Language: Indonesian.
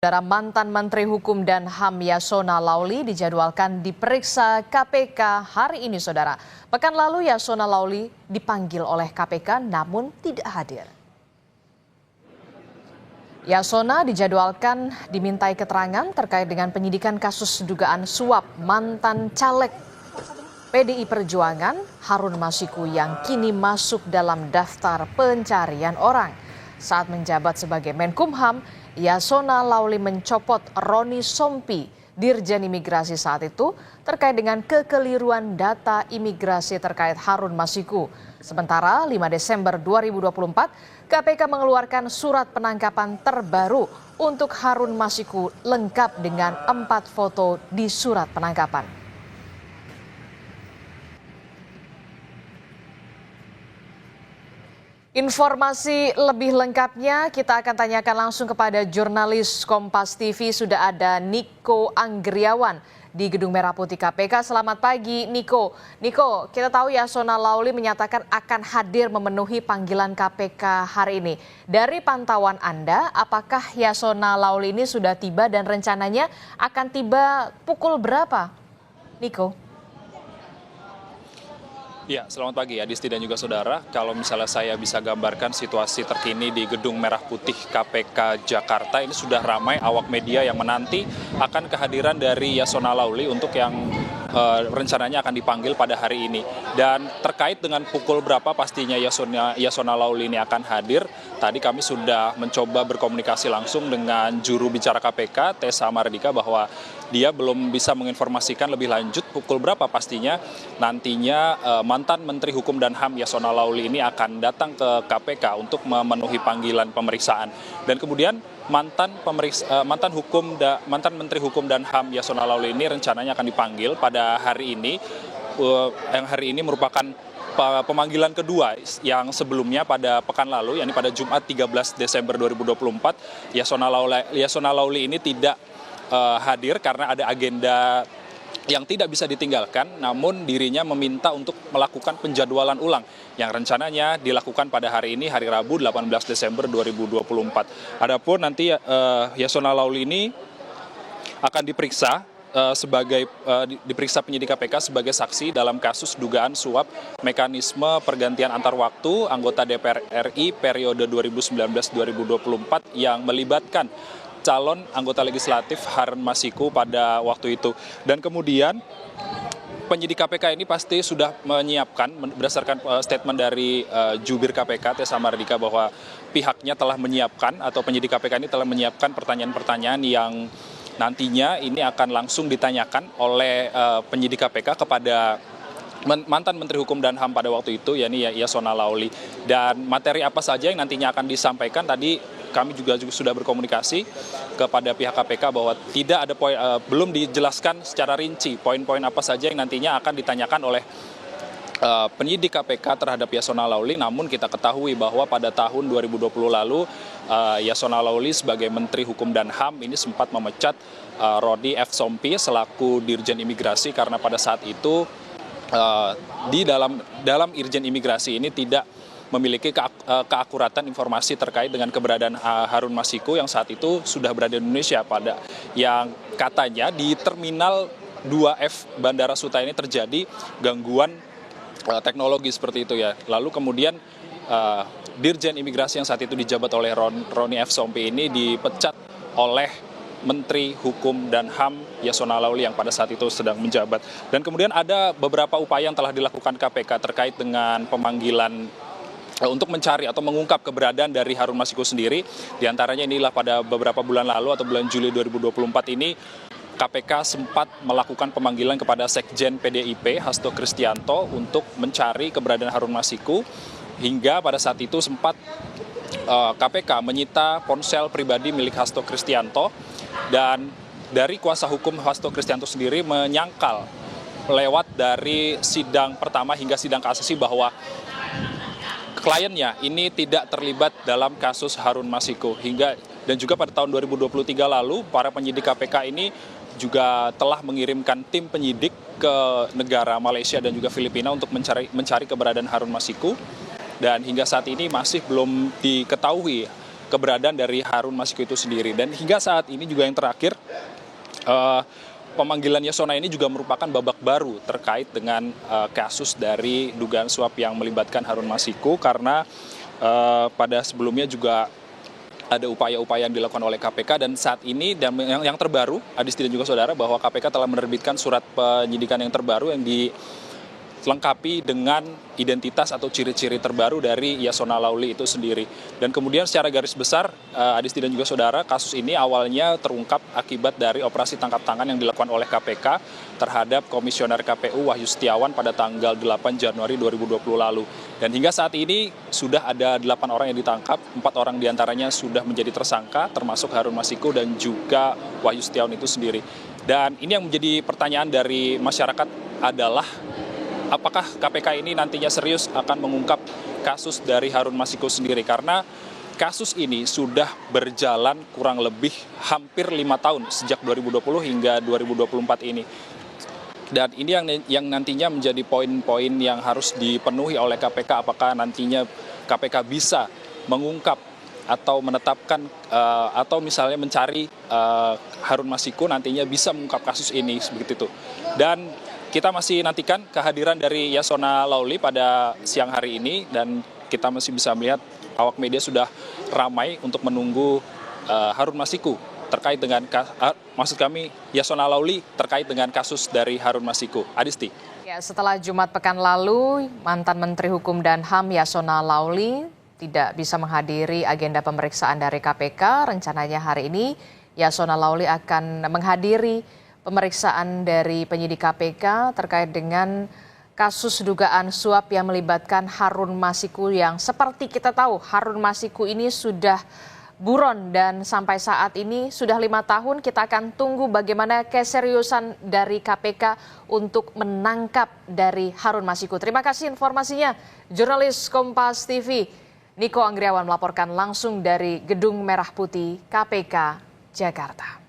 Saudara mantan Menteri Hukum dan HAM Yasona Lauli dijadwalkan diperiksa KPK hari ini, saudara. Pekan lalu Yasona Lauli dipanggil oleh KPK namun tidak hadir. Yasona dijadwalkan dimintai keterangan terkait dengan penyidikan kasus dugaan suap mantan caleg PDI Perjuangan Harun Masiku yang kini masuk dalam daftar pencarian orang. Saat menjabat sebagai Menkumham, Yasona Lauli mencopot Roni Sompi, Dirjen Imigrasi saat itu, terkait dengan kekeliruan data imigrasi terkait Harun Masiku. Sementara 5 Desember 2024, KPK mengeluarkan surat penangkapan terbaru untuk Harun Masiku lengkap dengan 4 foto di surat penangkapan. Informasi lebih lengkapnya kita akan tanyakan langsung kepada jurnalis Kompas TV. Sudah ada Niko Anggriawan di Gedung Merah Putih KPK. Selamat pagi Niko. Niko, kita tahu Yasona Lauli menyatakan akan hadir memenuhi panggilan KPK hari ini. Dari pantauan Anda, apakah Yasona Lauli ini sudah tiba dan rencananya akan tiba pukul berapa? Niko. Ya, selamat pagi Adisti dan juga saudara. Kalau misalnya saya bisa gambarkan situasi terkini di Gedung Merah Putih KPK Jakarta, ini sudah ramai awak media yang menanti akan kehadiran dari Yasona Lauli untuk yang rencananya akan dipanggil pada hari ini. Dan terkait dengan pukul berapa pastinya Yasona Lauli ini akan hadir, tadi kami sudah mencoba berkomunikasi langsung dengan juru bicara KPK, Tessa Mardika, bahwa dia belum bisa menginformasikan lebih lanjut pukul berapa pastinya nantinya mantan Menteri Hukum dan HAM Yasona Lauli ini akan datang ke KPK untuk memenuhi panggilan pemeriksaan. Dan kemudian mantan Menteri Hukum dan HAM Yasona Lauli ini rencananya akan dipanggil pada hari ini, yang hari ini merupakan pemanggilan kedua yang sebelumnya pada pekan lalu, yakni pada Jumat 13 Desember 2024, Yasona Lauli ini tidak hadir karena ada agenda yang tidak bisa ditinggalkan, namun dirinya meminta untuk melakukan penjadwalan ulang yang rencananya dilakukan pada hari ini, hari Rabu 18 Desember 2024. Adapun nanti Yasona Lauli ini akan diperiksa diperiksa penyidik KPK sebagai saksi dalam kasus dugaan suap mekanisme pergantian antar waktu anggota DPR RI periode 2019-2024 yang melibatkan calon anggota legislatif Harun Masiku pada waktu itu. Dan kemudian penyidik KPK ini pasti sudah menyiapkan berdasarkan statement dari jubir KPK Tessa Mardika bahwa pihaknya telah menyiapkan atau penyidik KPK ini telah menyiapkan pertanyaan-pertanyaan yang nantinya ini akan langsung ditanyakan oleh penyidik KPK kepada mantan Menteri Hukum dan HAM pada waktu itu, yakni Yasona Lauli. Dan materi apa saja yang nantinya akan disampaikan, tadi kami juga sudah berkomunikasi kepada pihak KPK bahwa tidak ada belum dijelaskan secara rinci poin-poin apa saja yang nantinya akan ditanyakan oleh penyidik KPK terhadap Yasona Lauli. Namun kita ketahui bahwa pada tahun 2020 lalu Yasona Lauli sebagai Menteri Hukum dan HAM ini sempat memecat Roni F. Sompi selaku Dirjen Imigrasi karena pada saat itu di dalam Irjen Imigrasi ini tidak memiliki keakuratan informasi terkait dengan keberadaan Harun Masiku yang saat itu sudah berada di Indonesia, yang katanya di Terminal 2F Bandara Suta ini terjadi gangguan teknologi seperti itu ya. Lalu kemudian Dirjen Imigrasi yang saat itu dijabat oleh Roni F. Sompi ini dipecat oleh Menteri Hukum dan HAM Yasona Lauli yang pada saat itu sedang menjabat. Dan kemudian ada beberapa upaya yang telah dilakukan KPK terkait dengan pemanggilan untuk mencari atau mengungkap keberadaan dari Harun Masiku sendiri. Di antaranya inilah pada beberapa bulan lalu atau bulan Juli 2024 ini KPK sempat melakukan pemanggilan kepada Sekjen PDIP Hasto Kristianto untuk mencari keberadaan Harun Masiku, hingga pada saat itu sempat KPK menyita ponsel pribadi milik Hasto Kristianto, dan dari kuasa hukum Hasto Kristianto sendiri menyangkal lewat dari sidang pertama hingga sidang kasasi bahwa kliennya ini tidak terlibat dalam kasus Harun Masiku. Dan juga pada tahun 2023 lalu para penyidik KPK ini juga telah mengirimkan tim penyidik ke negara Malaysia dan juga Filipina untuk mencari keberadaan Harun Masiku. Dan hingga saat ini masih belum diketahui keberadaan dari Harun Masiku itu sendiri. Dan hingga saat ini juga yang terakhir, pemanggilan Yasona ini juga merupakan babak baru terkait dengan kasus dari dugaan suap yang melibatkan Harun Masiku, karena pada sebelumnya juga ada upaya-upaya yang dilakukan oleh KPK, dan saat ini dan yang terbaru, Adisti dan juga saudara, bahwa KPK telah menerbitkan surat penyidikan yang terbaru yang dilengkapi dengan identitas atau ciri-ciri terbaru dari Yasona Lawli itu sendiri. Dan kemudian secara garis besar, Adisti dan juga saudara, kasus ini awalnya terungkap akibat dari operasi tangkap tangan yang dilakukan oleh KPK terhadap Komisioner KPU Wahyu Setiawan pada tanggal 8 Januari 2020 lalu. Dan hingga saat ini sudah ada 8 orang yang ditangkap, 4 orang diantaranya sudah menjadi tersangka, termasuk Harun Masiku dan juga Wahyu Setiawan itu sendiri. Dan ini yang menjadi pertanyaan dari masyarakat adalah, apakah KPK ini nantinya serius akan mengungkap kasus dari Harun Masiku sendiri? Karena kasus ini sudah berjalan kurang lebih hampir 5 tahun, sejak 2020 hingga 2024 ini. Dan ini yang nantinya menjadi poin-poin yang harus dipenuhi oleh KPK, apakah nantinya KPK bisa mengungkap atau menetapkan atau misalnya mencari Harun Masiku nantinya bisa mengungkap kasus ini, seperti itu. Dan kita masih nantikan kehadiran dari Yasona Lawli pada siang hari ini, dan kita masih bisa melihat awak media sudah ramai untuk menunggu Harun Masiku terkait dengan, maksud kami Yasona Lawli terkait dengan kasus dari Harun Masiku. Adisti. Ya, setelah Jumat pekan lalu, mantan Menteri Hukum dan HAM Yasona Lawli tidak bisa menghadiri agenda pemeriksaan dari KPK. Rencananya hari ini Yasona Lawli akan menghadiri pemeriksaan dari penyidik KPK terkait dengan kasus dugaan suap yang melibatkan Harun Masiku, yang seperti kita tahu Harun Masiku ini sudah buron dan sampai saat ini sudah 5 tahun. Kita akan tunggu bagaimana keseriusan dari KPK untuk menangkap dari Harun Masiku. Terima kasih informasinya, jurnalis Kompas TV Niko Anggriawan melaporkan langsung dari Gedung Merah Putih KPK Jakarta.